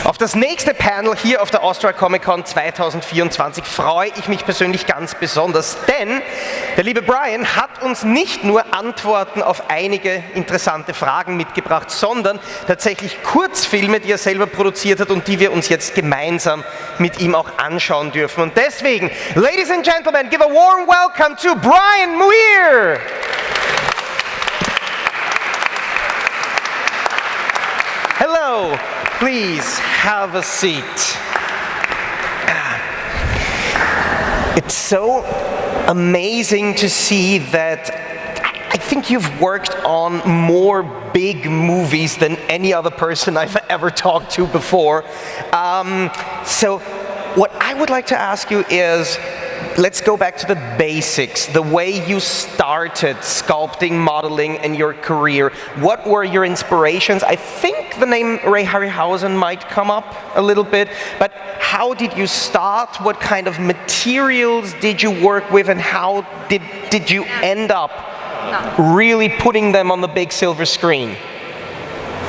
Auf das nächste Panel hier auf der Austria Comic Con 2024 freue ich mich persönlich ganz besonders, denn der liebe Brian hat uns nicht nur Antworten auf einige interessante Fragen mitgebracht, sondern tatsächlich Kurzfilme, die er selber produziert hat und die wir uns jetzt gemeinsam mit ihm auch anschauen dürfen. Und deswegen, Ladies and Gentlemen, give a warm welcome to Brian MUIR! Hello, please have a seat. It's so amazing to see that I think you've worked on more big movies than any other person I've ever talked to before. So what I would like to ask you is, let's go back to the basics, the way you started sculpting, modeling, and your career. What were your inspirations? I think the name Ray Harryhausen might come up a little bit, but how did you start? What kind of materials did you work with, and how did you end up really putting them on the big silver screen?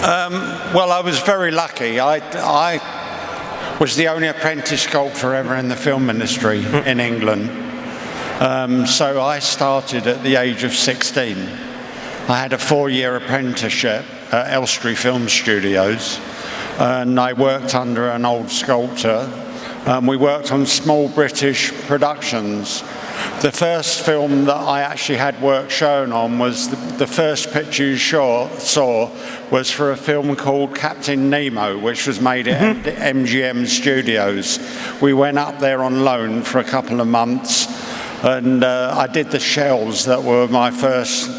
Well, I was very lucky. I was the only apprentice sculptor ever in the film industry in England. So I started at the age of 16. I had a 4-year apprenticeship at Elstree Film Studios, and I worked under an old sculptor. We worked on small British productions. The first film that I actually had work shown on was the first picture you saw was for a film called Captain Nemo, which was made at MGM Studios. We went up there on loan for a couple of months, and I did the shells that were my first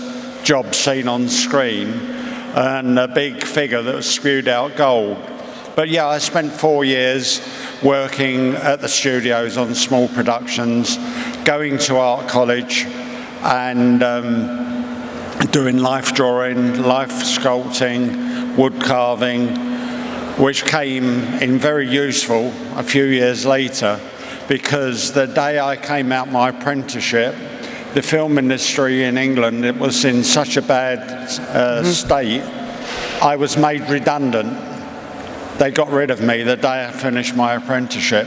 job seen on screen, and a big figure that spewed out gold. But yeah, I spent 4 years working at the studios on small productions, going to art college and doing life drawing, life sculpting, wood carving, which came in very useful a few years later, because the day I came out my apprenticeship, the film industry in England, it was in such a bad state, I was made redundant. They got rid of me the day I finished my apprenticeship.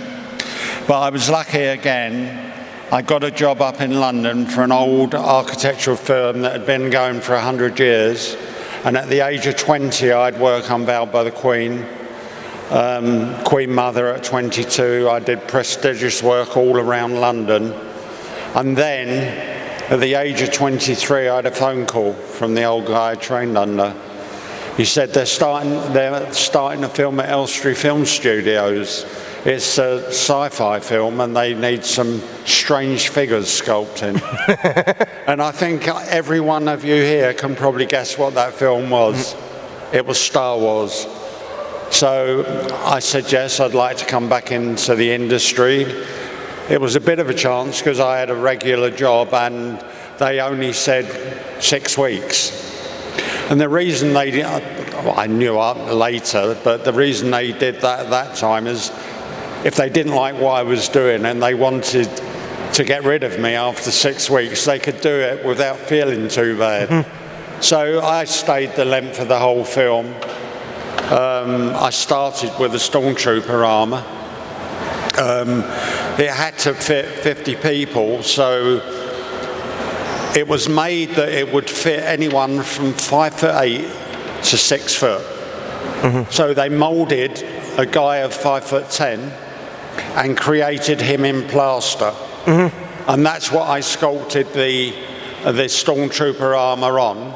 But I was lucky again. I got a job up in London for an old architectural firm that had been going for 100 years. And at the age of 20, I'd work unveiled by the Queen. Queen Mother at 22. I did prestigious work all around London. And then, at the age of 23, I had a phone call from the old guy I trained under. He said they're starting a film at Elstree Film Studios. It's a sci-fi film and they need some strange figures sculpting. And I think every one of you here can probably guess what that film was. It was Star Wars. So I said yes, I'd like to come back into the industry. It was a bit of a chance because I had a regular job and they only said 6 weeks. And the reason they did, well, I knew later, but the reason they did that at that time is if they didn't like what I was doing and they wanted to get rid of me after 6 weeks, they could do it without feeling too bad. So I stayed the length of the whole film. I started with a stormtrooper armour. It had to fit 50 people, so it was made that it would fit anyone from 5'8" to 6 foot. So they moulded a guy of 5'10" and created him in plaster. And that's what I sculpted the stormtrooper armour on,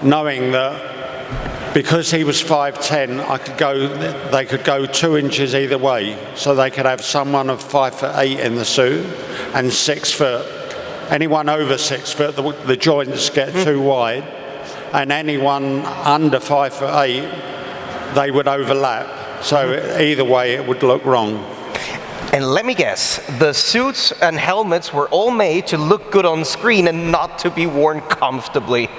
knowing that because he was 5'10", they could go 2 inches either way, so they could have someone of 5'8" in the suit and 6 foot. Anyone over 6 foot, the joints get too wide, and anyone under 5'8", they would overlap. So either way, it would look wrong. And let me guess, the suits and helmets were all made to look good on screen and not to be worn comfortably.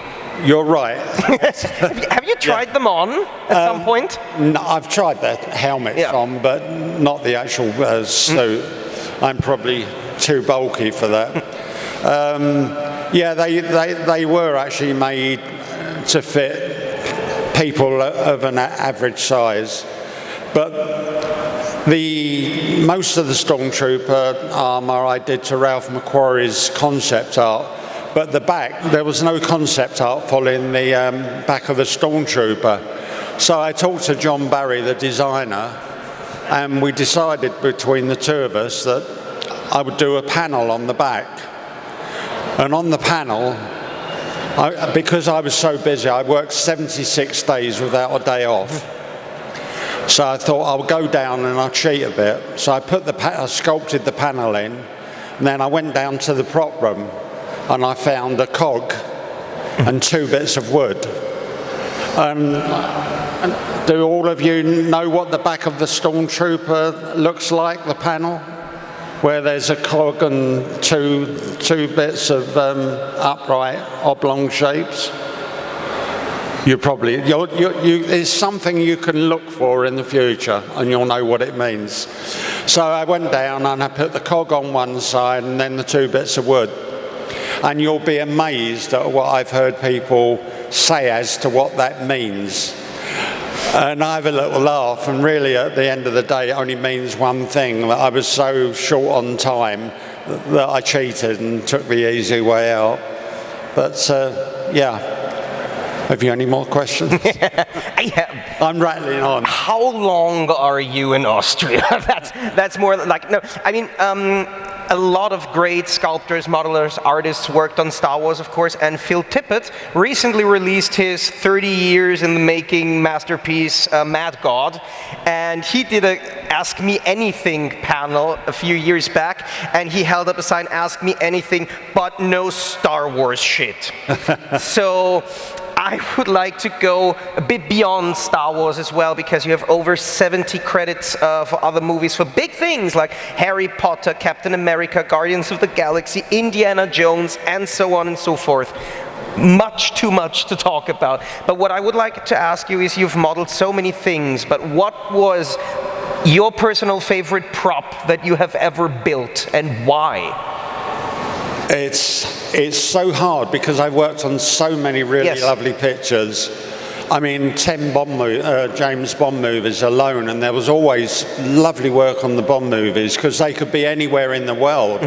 You're right. Have you tried them on at some point? No, I've tried the helmets on, but not the actual suit. I'm probably too bulky for that. They were actually made to fit people of an average size. But most of the Stormtrooper armour I did to Ralph McQuarrie's concept art, but the back, there was no concept art following the back of the Stormtrooper. So I talked to John Barry, the designer, and we decided between the two of us that I would do a panel on the back. And on the panel, because I was so busy, I worked 76 days without a day off. So I thought I'll go down and I'll cheat a bit. So I sculpted the panel in, and then I went down to the prop room and I found a cog and 2 bits of wood. Do all of you know what the back of the Stormtrooper looks like, the panel? Where there's a cog and two bits of upright oblong shapes? It's something you can look for in the future, and you'll know what it means. So I went down and I put the cog on one side and then the 2 bits of wood. And you'll be amazed at what I've heard people say as to what that means. And I have a little laugh, and really at the end of the day it only means one thing, that I was so short on time that I cheated and took the easy way out. But yeah. Have you any more questions? I'm rattling on. How long are you in Austria? that's more like, no, I mean, a lot of great sculptors, modelers, artists worked on Star Wars, of course, and Phil Tippett recently released his 30 years in the making masterpiece, Mad God, and he did a Ask Me Anything panel a few years back, and he held up a sign, Ask Me Anything, but no Star Wars shit. So I would like to go a bit beyond Star Wars as well, because you have over 70 credits for other movies for big things like Harry Potter, Captain America, Guardians of the Galaxy, Indiana Jones, and so on and so forth. Much too much to talk about. But what I would like to ask you is, you've modeled so many things, but what was your personal favorite prop that you have ever built, and why? It's so hard because I've worked on so many really lovely pictures. I mean, 10 James Bond movies alone, and there was always lovely work on the Bond movies because they could be anywhere in the world.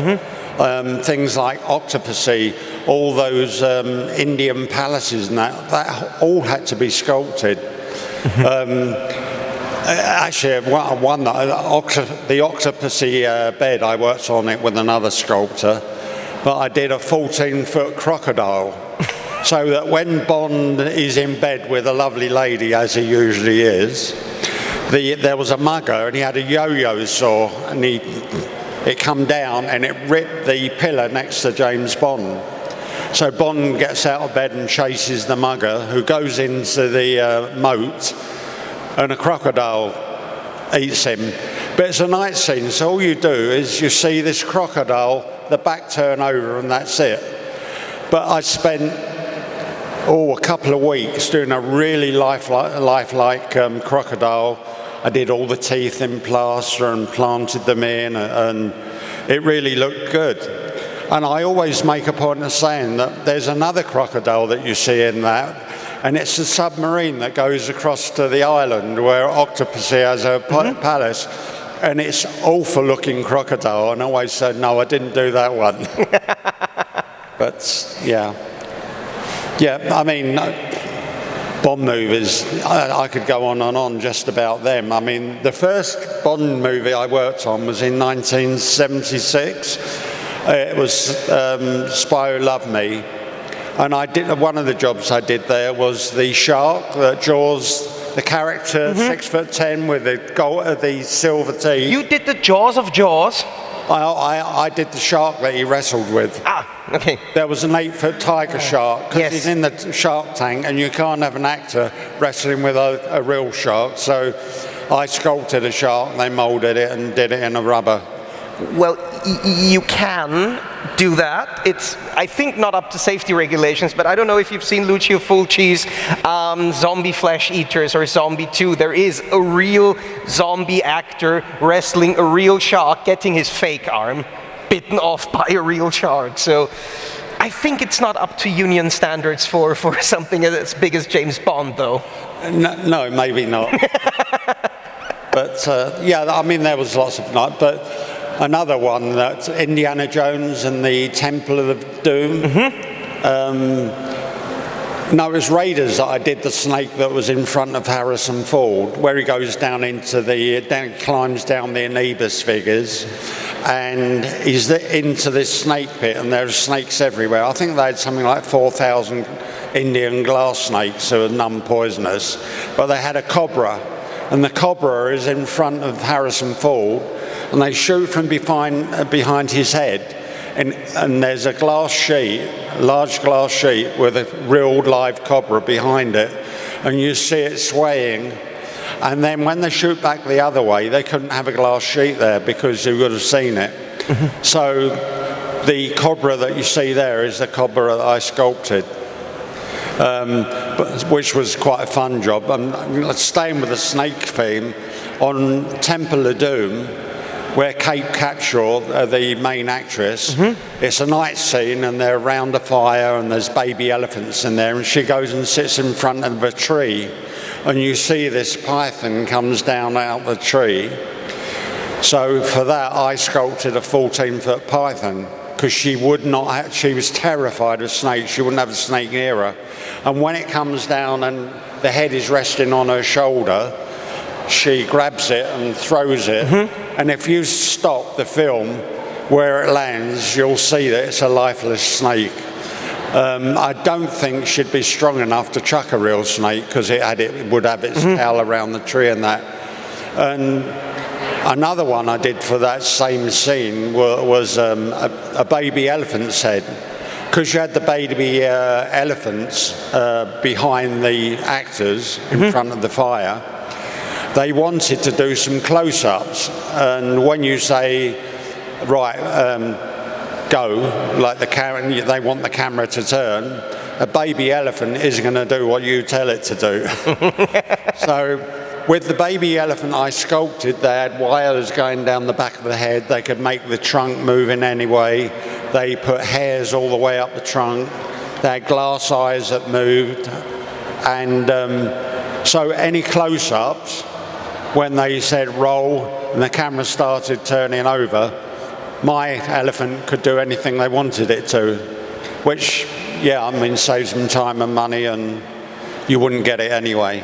Things like Octopussy, all those Indian palaces and that all had to be sculpted. Actually, the Octopussy bed, I worked on it with another sculptor. But I did a 14-foot crocodile, so that when Bond is in bed with a lovely lady, as he usually is, there was a mugger and he had a yo-yo saw, and it come down and it ripped the pillar next to James Bond. So Bond gets out of bed and chases the mugger, who goes into the moat, and a crocodile eats him. But it's a night scene, so all you do is you see this crocodile, the back turn over, and that's it. But I spent a couple of weeks doing a really lifelike crocodile. I did all the teeth in plaster and planted them in, and it really looked good. And I always make a point of saying that there's another crocodile that you see in that, and it's a submarine that goes across to the island where Octopussy has a palace. And it's awful looking crocodile, and I always said, no, I didn't do that one. But yeah, I mean, Bond movies, I could go on and on just about them. I mean, the first Bond movie I worked on was in 1976. It was Spy Who Loved Me, and one of the jobs I did there was the shark that Jaws. The character, 6'10", with the silver teeth. You did the Jaws of Jaws? I did the shark that he wrestled with. Okay. There was an 8-foot tiger shark, because he's in the shark tank, and you can't have an actor wrestling with a real shark. So I sculpted a shark, and they moulded it and did it in a rubber. Well, you can do that. It's, I think, not up to safety regulations, but I don't know if you've seen Lucio Fulci's Zombie Flesh Eaters or Zombie 2. There is a real zombie actor wrestling a real shark, getting his fake arm bitten off by a real shark. So I think it's not up to union standards for something as big as James Bond, though. No, maybe not. But yeah, I mean, there was lots of night. But another one, that's Indiana Jones and the Temple of Doom. No, it was Raiders that I did the snake that was in front of Harrison Ford, where he goes down into climbs down the Anubis figures, and he's into this snake pit, and there's snakes everywhere. I think they had something like 4,000 Indian glass snakes who are non-poisonous, but they had a cobra, and the cobra is in front of Harrison Ford, and they shoot from behind his head. And there's a glass sheet, large glass sheet with a real live cobra behind it, and you see it swaying. And then when they shoot back the other way, they couldn't have a glass sheet there because you would have seen it. So the cobra that you see there is the cobra that I sculpted, which was quite a fun job. I'm staying with the snake theme on Temple of Doom, where Kate Capshaw, the main actress, it's a night scene and they're around a fire and there's baby elephants in there, and she goes and sits in front of a tree, and you see this python comes down out the tree. So for that I sculpted a 14-foot python, because she was terrified of snakes. She wouldn't have a snake near her. And when it comes down and the head is resting on her shoulder, she grabs it and throws it, and if you stop the film where it lands, you'll see that it's a lifeless snake. I don't think she'd be strong enough to chuck a real snake, because it would have its tail around the tree and that. And another one I did for that same scene was a baby elephant's head, because you had the baby elephants behind the actors in front of the fire. They wanted to do some close-ups, and when you say, right, go, like the camera, they want the camera to turn, a baby elephant isn't going to do what you tell it to do. So with the baby elephant I sculpted, they had wires going down the back of the head. They could make the trunk move in any way. They put hairs all the way up the trunk. They had glass eyes that moved. And so any close-ups, when they said roll and the camera started turning over, my elephant could do anything they wanted it to, which, yeah, I mean, saves them time and money, and you wouldn't get it anyway.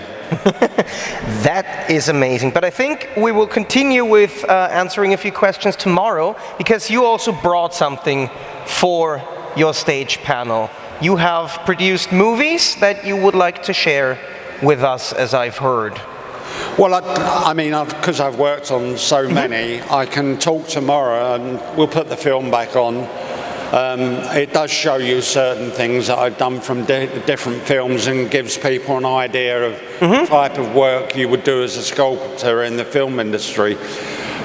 That is amazing. But I think we will continue with answering a few questions tomorrow, because you also brought something for your stage panel. You have produced movies that you would like to share with us, as I've heard. Well, I mean, because I've worked on so many, I can talk tomorrow and we'll put the film back on. It does show you certain things that I've done from different films, and gives people an idea of the type of work you would do as a sculptor in the film industry.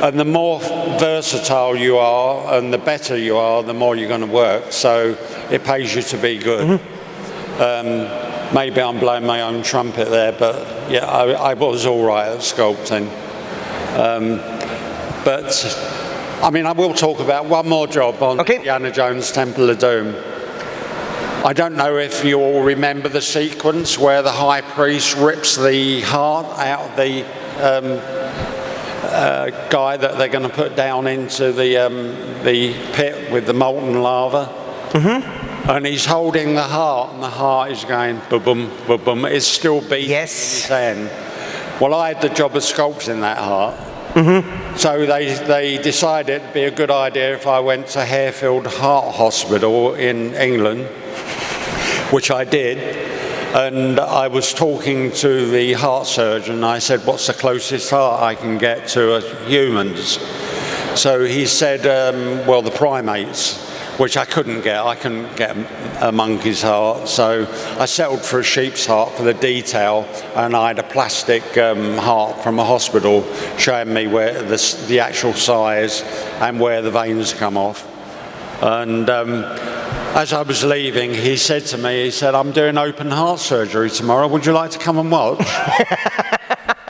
And the more versatile you are and the better you are, the more you're going to work. So it pays you to be good. Maybe I'm blowing my own trumpet there, but yeah, I was all right at sculpting. But I mean, I will talk about one more job on Indiana Jones Temple of Doom. I don't know if you all remember the sequence where the high priest rips the heart out of the guy that they're going to put down into the pit with the molten lava. And he's holding the heart, and the heart is going ba-boom, ba-boom. It's still beating in his hand. Well, I had the job of sculpting that heart. So they decided it'd be a good idea if I went to Harefield Heart Hospital in England, which I did. And I was talking to the heart surgeon. I said, what's the closest heart I can get to a human's? So he said, well, the primates, which I couldn't get. I couldn't get a monkey's heart. So I settled for a sheep's heart for the detail, and I had a plastic heart from a hospital showing me where the actual size and where the veins come off. And as I was leaving, he said to me, he said, I'm doing open heart surgery tomorrow. Would you like to come and watch?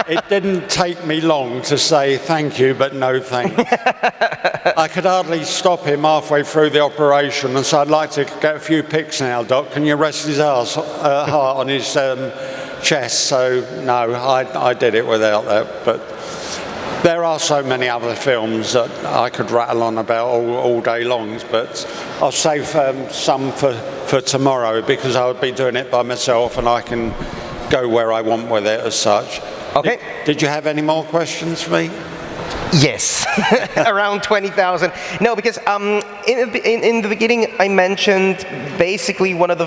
It didn't take me long to say thank you, but no thanks. I could hardly stop him halfway through the operation and said, I'd like to get a few pics now, Doc. Can you rest his heart on his chest? So, no, I did it without that. But There are so many other films that I could rattle on about all day long, but I'll save some for tomorrow because I'll be doing it by myself and I can go where I want with it as such. Okay. Did you have any more questions for me? Yes, around 20,000. No, because in the beginning I mentioned basically one of the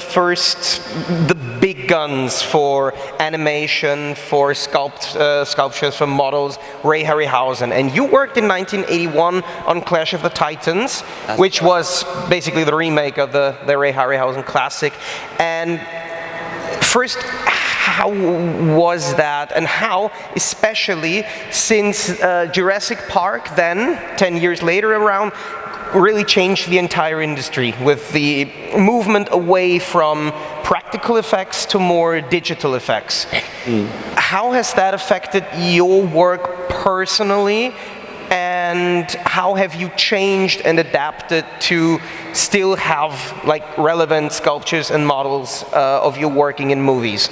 big guns for animation, for sculptures, for models, Ray Harryhausen. And you worked in 1981 on Clash of the Titans, which was basically the remake of the Ray Harryhausen classic. And first, how was that, and how, especially since Jurassic Park then, 10 years later around, really changed the entire industry with the movement away from practical effects to more digital effects. How has that affected your work personally, and how have you changed and adapted to still have like relevant sculptures and models of you working in movies?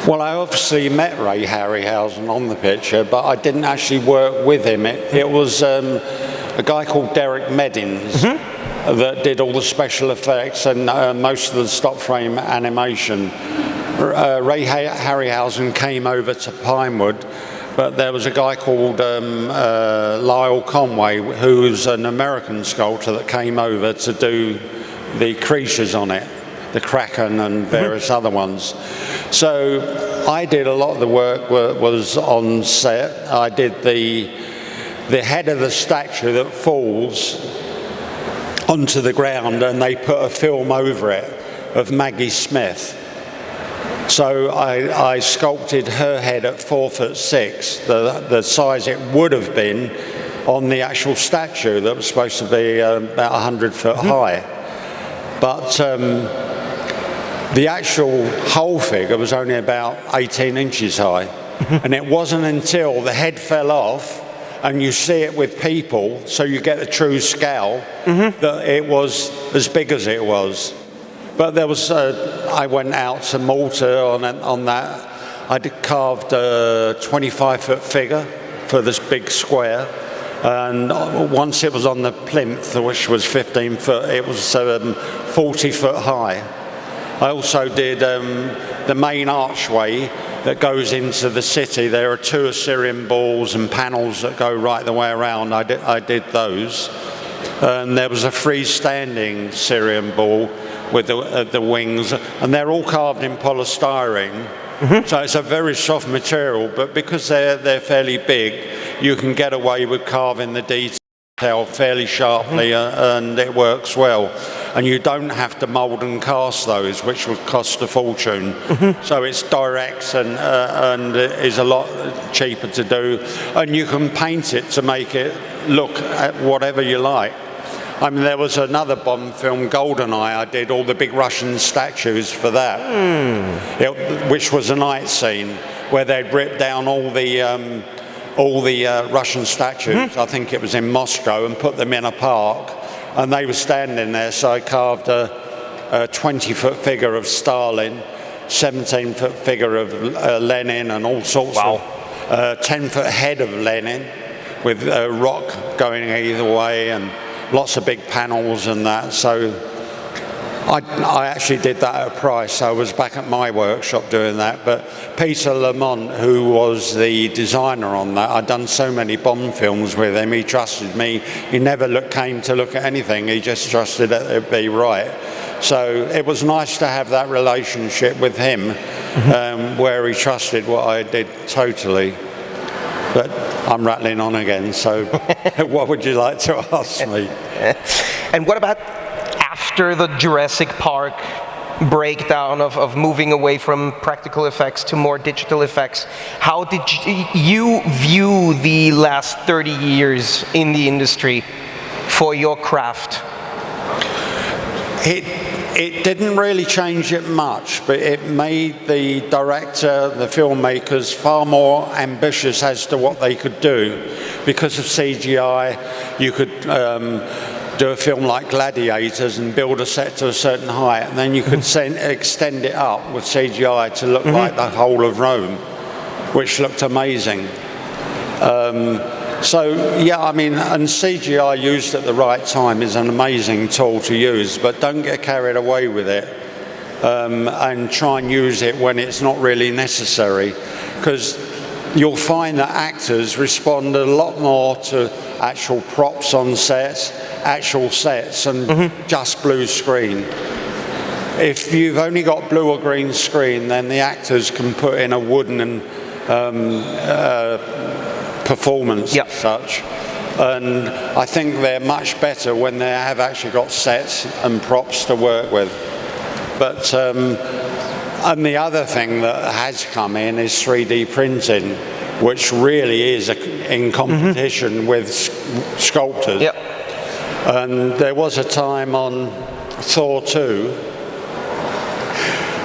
Well, I obviously met Ray Harryhausen on the picture, but I didn't actually work with him. It was a guy called Derek Meddings that did all the special effects and most of the stop frame animation. Ray Harryhausen came over to Pinewood, but there was a guy called Lyle Conway, who was an American sculptor that came over to do the creatures on it, the Kraken and various other ones. So I did a lot of the work was on set. I did the head of the statue that falls onto the ground, and they put a film over it of Maggie Smith. So I sculpted her head at 4'6", the size it would have been on the actual statue that was supposed to be about 100 foot high. But the actual whole figure was only about 18 inches high. And it wasn't until the head fell off and you see it with people, so you get the true scale, that it was as big as it was. But there was, I went out to Malta on that. I carved a 25-foot figure for this big square. And once it was on the plinth, which was 15 foot, it was 40 foot high. I also did the main archway that goes into the city. There are 2 Assyrian balls and panels that go right the way around. I did those. And there was a freestanding Syrian ball with the wings, and they're all carved in polystyrene. So it's a very soft material, but because they're fairly big, you can get away with carving the detail fairly sharply, and it works well. And you don't have to mould and cast those, which would cost a fortune. So it's direct and is a lot cheaper to do. And you can paint it to make it look at whatever you like. I mean, there was another Bond film, GoldenEye. I did all the big Russian statues for that, which was a night scene where they'd ripped down all the Russian statues. I think it was in Moscow, and put them in a park. And they were standing there, so I carved a 20-foot figure of Stalin, 17-foot figure of Lenin, and all sorts of 10-foot head of Lenin with a rock going either way, and lots of big panels and that. So I actually did that at a price. I was back at my workshop doing that. But Peter Lamont, who was the designer on that, I'd done so many Bond films with him, he trusted me. He never came to look at anything, he just trusted that it'd be right. So it was nice to have that relationship with him, where he trusted what I did totally. But I'm rattling on again, so what would you like to ask me? And what about after the Jurassic Park breakdown of moving away from practical effects to more digital effects? How did you view the last 30 years in the industry for your craft? It didn't really change it much, but it made the director, the filmmakers, far more ambitious as to what they could do. Because of CGI, you could do a film like Gladiators and build a set to a certain height, and then you could extend it up with CGI to look like the whole of Rome, which looked amazing. So yeah, I mean, and CGI used at the right time is an amazing tool to use, but don't get carried away with it and try and use it when it's not really necessary, because you'll find that actors respond a lot more to actual props on sets, actual sets, and just blue screen. If you've only got blue or green screen, then the actors can put in a wooden performance as such. And I think they're much better when they have actually got sets and props to work with. But and the other thing that has come in is 3D printing, which really is in competition with sculptors. Yep. And there was a time on Thor 2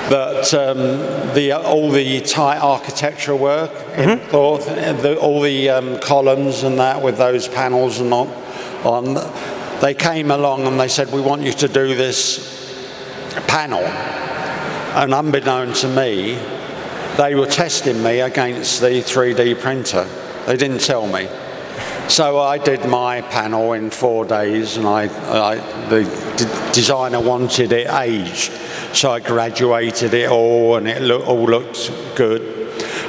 that all the tight architectural work in Thor, all the columns and that with those panels and on, they came along and they said, we want you to do this panel. And unbeknown to me, they were testing me against the 3D printer. They didn't tell me. So I did my panel in 4 days, and the designer wanted it aged. So I graduated it all, and it all looked good.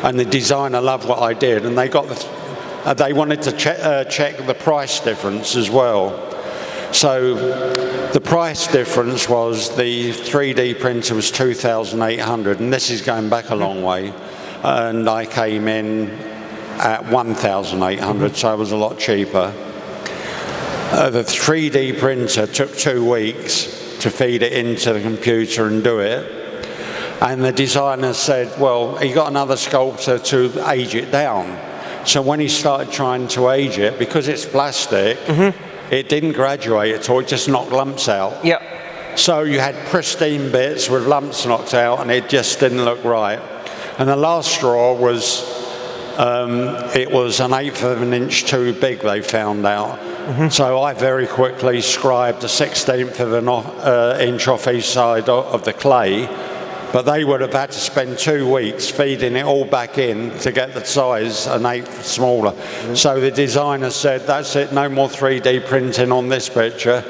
And the designer loved what I did, and they wanted to check the price difference as well. So the price difference was the 3D printer was 2,800, and this is going back a long way. And I came in at 1,800, so it was a lot cheaper. The 3D printer took 2 weeks to feed it into the computer and do it. And the designer said, well, he got another sculptor to age it down. So when he started trying to age it, because it's plastic, it didn't graduate at all, it just knocked lumps out. Yep. So you had pristine bits with lumps knocked out, and it just didn't look right. And the last straw was, it was 1/8 of an inch too big, they found out. So I very quickly scribed a 1/16 of an inch off each side of the clay, but they would have had to spend 2 weeks feeding it all back in to get the size 1/8 smaller. So the designer said, that's it, no more 3D printing on this picture.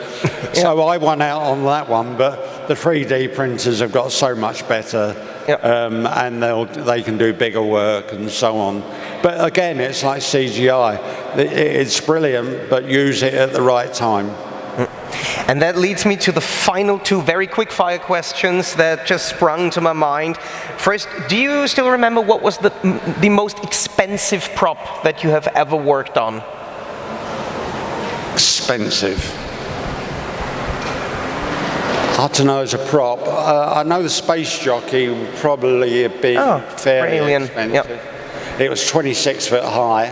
So I won out on that one, but the 3D printers have got so much better, and they can do bigger work and so on. But again, it's like CGI. It's brilliant, but use it at the right time. And that leads me to the final 2 very quick fire questions that just sprung to my mind. First, do you still remember what was the most expensive prop that you have ever worked on? Expensive. I don't know, as a prop. I know the space jockey would probably be fairly expensive. Yep. It was 26 foot high.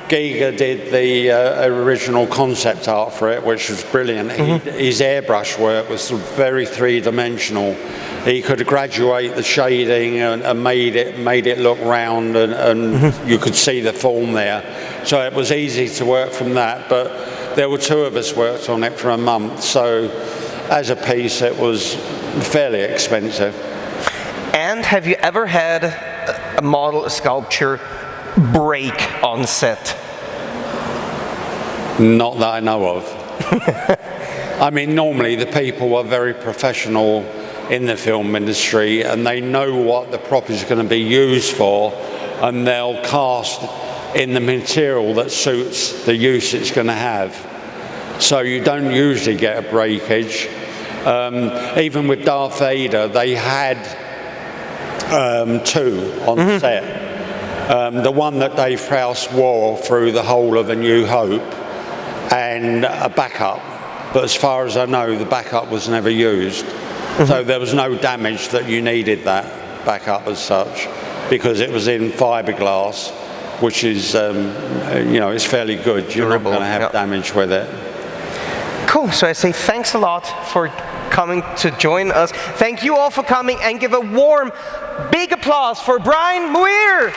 Giga did the original concept art for it, which was brilliant. His airbrush work was very three-dimensional. He could graduate the shading and made it look round, and you could see the form there. So it was easy to work from that, but there were 2 of us worked on it for a month, so as a piece it was fairly expensive. And have you ever had a model, a sculpture, break on set? Not that I know of. I mean, normally the people are very professional in the film industry, and they know what the prop is going to be used for, and they'll cast in the material that suits the use it's going to have. So you don't usually get a breakage. Even with Darth Vader, they had 2 on set. The one that Dave Prowse wore through the whole of A New Hope, and a backup. But as far as I know, the backup was never used. So there was no damage that you needed that backup as such, because it was in fiberglass, which is, it's fairly good. You're not going to have damage with it. Cool, so I say thanks a lot for coming to join us. Thank you all for coming, and give a warm, big applause for Brian MUIR.